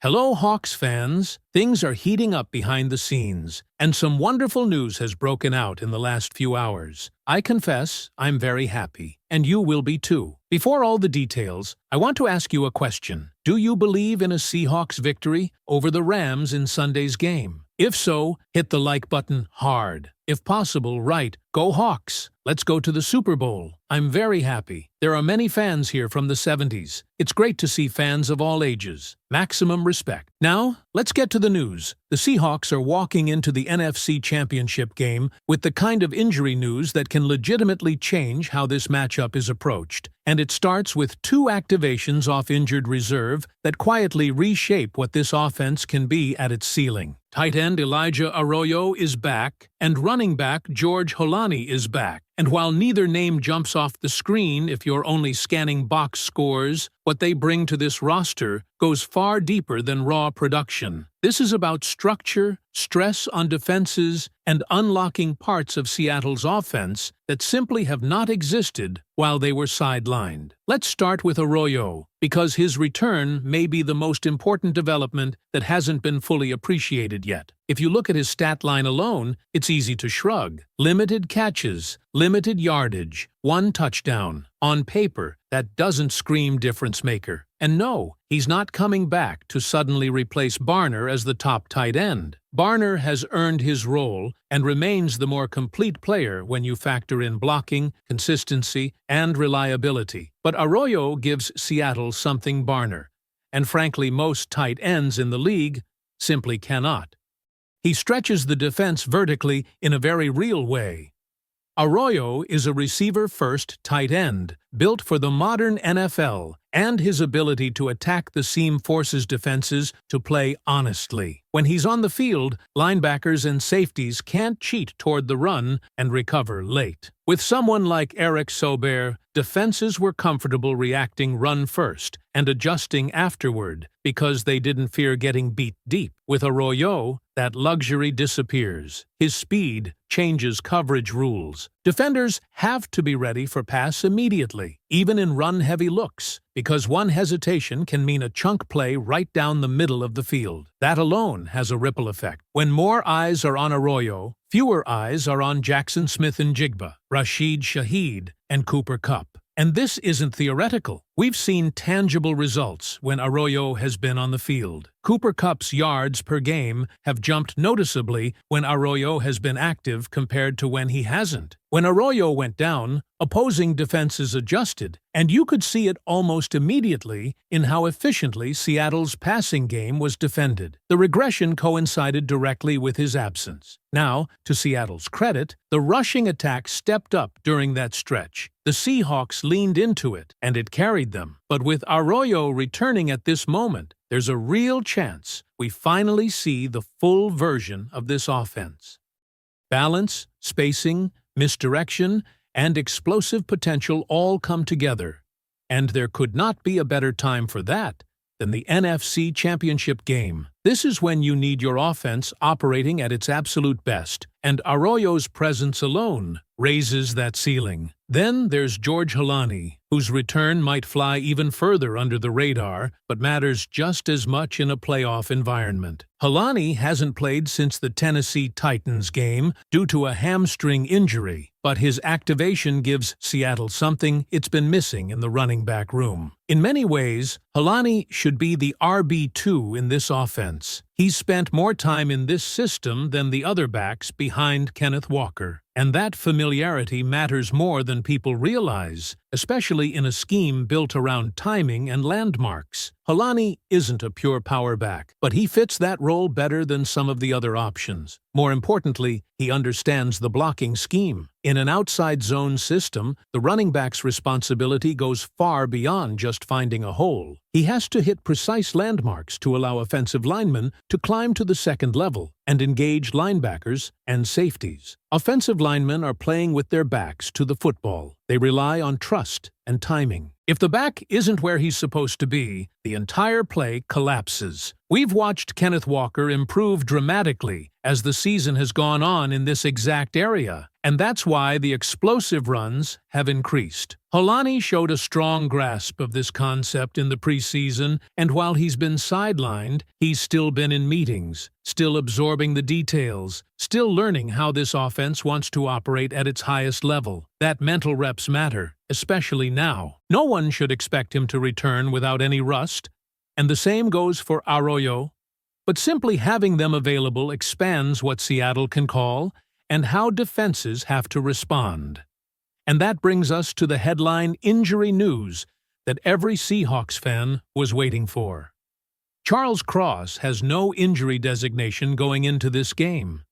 Hello, Hawks fans! Things are heating up behind the scenes, and some wonderful news has broken out in the last few hours. I confess, I'm very happy, and you will be too. Before all the details, I want to ask you a question. Do you believe in a Seahawks victory over the Rams in Sunday's game? If so, hit the like button hard. If possible, write, "Go Hawks! Let's go to the Super Bowl." I'm very happy. There are many fans here from the 70s. It's great to see fans of all ages. Maximum respect. Now, let's get to the news. The Seahawks are walking into the NFC Championship game with the kind of injury news that can legitimately change how this matchup is approached. And it starts with 2 activations off injured reserve that quietly reshape what this offense can be at its ceiling. Tight end Elijah Aoyo is back, and running back George Hani is back. And while neither name jumps off the screen if you're only scanning box scores, what they bring to this roster goes far deeper than raw production. This is about structure, stress on defenses, and unlocking parts of Seattle's offense that simply have not existed while they were sidelined. Let's start with Aoyo, because his return may be the most important development that hasn't been fully appreciated yet. If you look at his stat line alone, it's easy to shrug. Limited catches, limited yardage, 1 touchdown. On paper, that doesn't scream difference maker. And no, he's not coming back to suddenly replace Barner as the top tight end. Barner has earned his role and remains the more complete player when you factor in blocking, consistency, and reliability. But Aoyo gives Seattle something Barner, and frankly most tight ends in the league, simply cannot. He stretches the defense vertically in a very real way. Aoyo is a receiver-first tight end, built for the modern NFL, and his ability to attack the seam forces defenses to play honestly. When he's on the field, linebackers and safeties can't cheat toward the run and recover late. With someone like Eric Sober, defenses were comfortable reacting run first and adjusting afterward because they didn't fear getting beat deep. With Aoyo, that luxury disappears. His speed changes coverage rules. Defenders have to be ready for pass immediately, even in run-heavy looks, because one hesitation can mean a chunk play right down the middle of the field. That alone has a ripple effect. When more eyes are on Aoyo, fewer eyes are on Jackson Smith-Njigba, Rashid Shaheed, and Cooper Kupp. And this isn't theoretical. We've seen tangible results when Aoyo has been on the field. Cooper Kupp's yards per game have jumped noticeably when Aoyo has been active compared to when he hasn't. When Aoyo went down, opposing defenses adjusted, and you could see it almost immediately in how efficiently Seattle's passing game was defended. The regression coincided directly with his absence. Now, to Seattle's credit, the rushing attack stepped up during that stretch. The Seahawks leaned into it, and it carried them. But with Aoyo returning at this moment, there's a real chance we finally see the full version of this offense. Balance, spacing, misdirection, and explosive potential all come together. And there could not be a better time for that than the NFC Championship game. This is when you need your offense operating at its absolute best, and Aroyo's presence alone raises that ceiling. Then there's George Hani, whose return might fly even further under the radar, but matters just as much in a playoff environment. Hani hasn't played since the Tennessee Titans game due to a hamstring injury, but his activation gives Seattle something it's been missing in the running back room. In many ways, Hani should be the RB2 in this offense. He's spent more time in this system than the other backs behind Kenneth Walker. And that familiarity matters more than people realize, especially in a scheme built around timing and landmarks. Hani isn't a pure power back, but he fits that role better than some of the other options. More importantly, he understands the blocking scheme. In an outside zone system, the running back's responsibility goes far beyond just finding a hole. He has to hit precise landmarks to allow offensive linemen to climb to the second level and engage linebackers and safeties. Offensive linemen are playing with their backs to the football. They rely on trust and timing. If the back isn't where he's supposed to be, the entire play collapses. We've watched Kenneth Walker improve dramatically as the season has gone on in this exact area, And that's why the explosive runs have increased. Hani showed a strong grasp of this concept in the preseason, and while he's been sidelined, he's still been in meetings, still absorbing the details, still learning how this offense wants to operate at its highest level. That mental reps matter, especially now. No one should expect him to return without any rust, and the same goes for Aoyo. But simply having them available expands what Seattle can call and how defenses have to respond. And that brings us to the headline injury news that every Seahawks fan was waiting for. Charles Cross has no injury designation going into this game.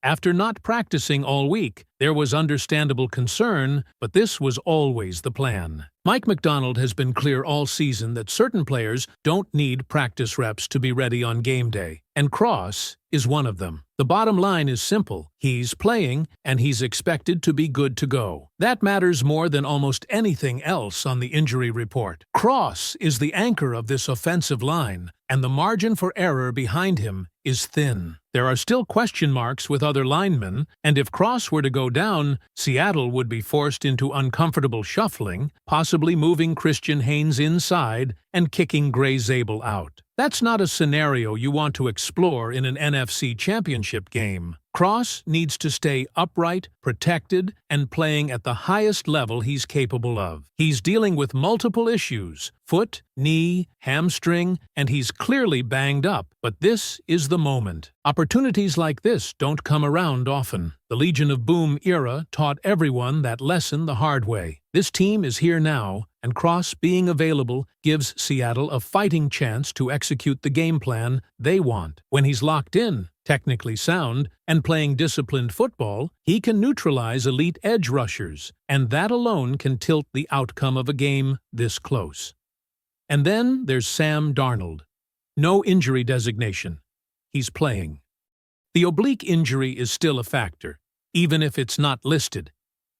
After not practicing all week, there was understandable concern, but this was always the plan. Mike McDonald has been clear all season that certain players don't need practice reps to be ready on game day, and Cross is one of them. The bottom line is simple. He's playing, and he's expected to be good to go. That matters more than almost anything else on the injury report. Cross is the anchor of this offensive line, and the margin for error behind him is thin. There are still question marks with other linemen, and if Cross were to go down, Seattle would be forced into uncomfortable shuffling, possibly moving Christian Haynes inside and kicking Gray Zabel out. That's not a scenario you want to explore in an NFC championship game. Cross needs to stay upright, protected, and playing at the highest level he's capable of. He's dealing with multiple issues: foot, knee, hamstring, and he's clearly banged up. But this is the moment. Opportunities like this don't come around often. The Legion of Boom era taught everyone that lesson the hard way. This team is here now, and Cross being available gives Seattle a fighting chance to execute the game plan they want. When he's locked in, technically sound, and playing disciplined football, he can neutralize elite edge rushers, and that alone can tilt the outcome of a game this close. And then there's Sam Darnold. No injury designation. He's playing. The oblique injury is still a factor, even if it's not listed,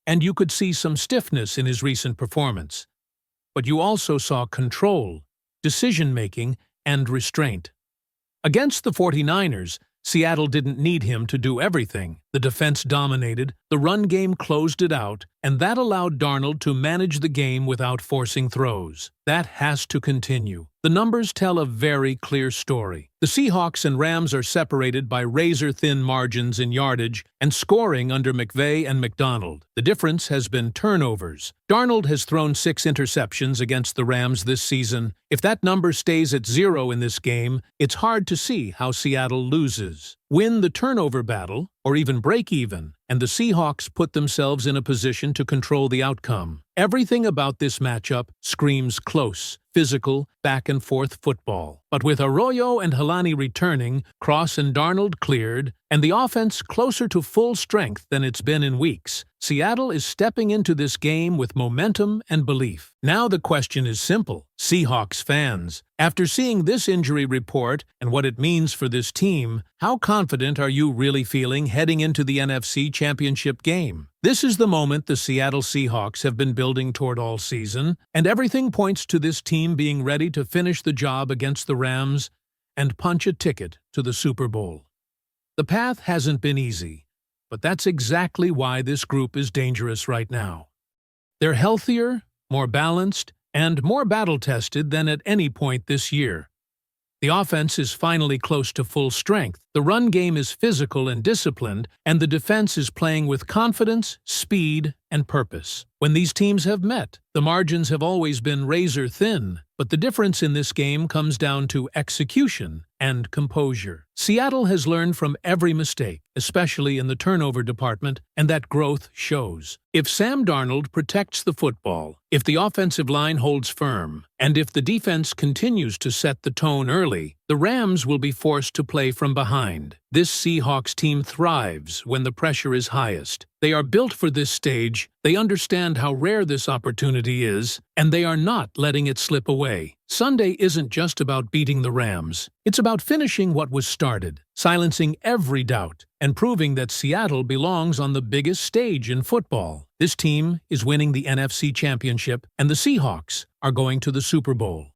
and you could see some stiffness in his recent performance. But you also saw control, decision-making, and restraint. Against the 49ers, Seattle didn't need him to do everything. The defense dominated, the run game closed it out, and that allowed Darnold to manage the game without forcing throws. That has to continue. The numbers tell a very clear story. The Seahawks and Rams are separated by razor-thin margins in yardage and scoring under McVay and McDonald. The difference has been turnovers. Darnold has thrown 6 interceptions against the Rams this season. If that number stays at 0 in this game, it's hard to see how Seattle loses. Win the turnover battle, or even break even, and the Seahawks put themselves in a position to control the outcome. Everything about this matchup screams close, physical, back-and-forth football. But with Aoyo and Hani returning, Cross and Darnold cleared, and the offense closer to full strength than it's been in weeks, Seattle is stepping into this game with momentum and belief. Now the question is simple. Seahawks fans, after seeing this injury report and what it means for this team, how confident are you really feeling heading into the NFC Championship game? This is the moment the Seattle Seahawks have been building toward all season, and everything points to this team being ready to finish the job against the Rams and punch a ticket to the Super Bowl. The path hasn't been easy, but that's exactly why this group is dangerous right now. They're healthier, more balanced, and more battle-tested than at any point this year. The offense is finally close to full strength, the run game is physical and disciplined, and the defense is playing with confidence, speed, and purpose. When these teams have met, the margins have always been razor-thin, but the difference in this game comes down to execution and composure. Seattle has learned from every mistake, especially in the turnover department, and that growth shows. If Sam Darnold protects the football, if the offensive line holds firm, and if the defense continues to set the tone early, the Rams will be forced to play from behind. This Seahawks team thrives when the pressure is highest. They are built for this stage, they understand how rare this opportunity is, and they are not letting it slip away. Sunday isn't just about beating the Rams. It's about finishing what was started, silencing every doubt, and proving that Seattle belongs on the biggest stage in football. This team is winning the NFC Championship, and the Seahawks are going to the Super Bowl.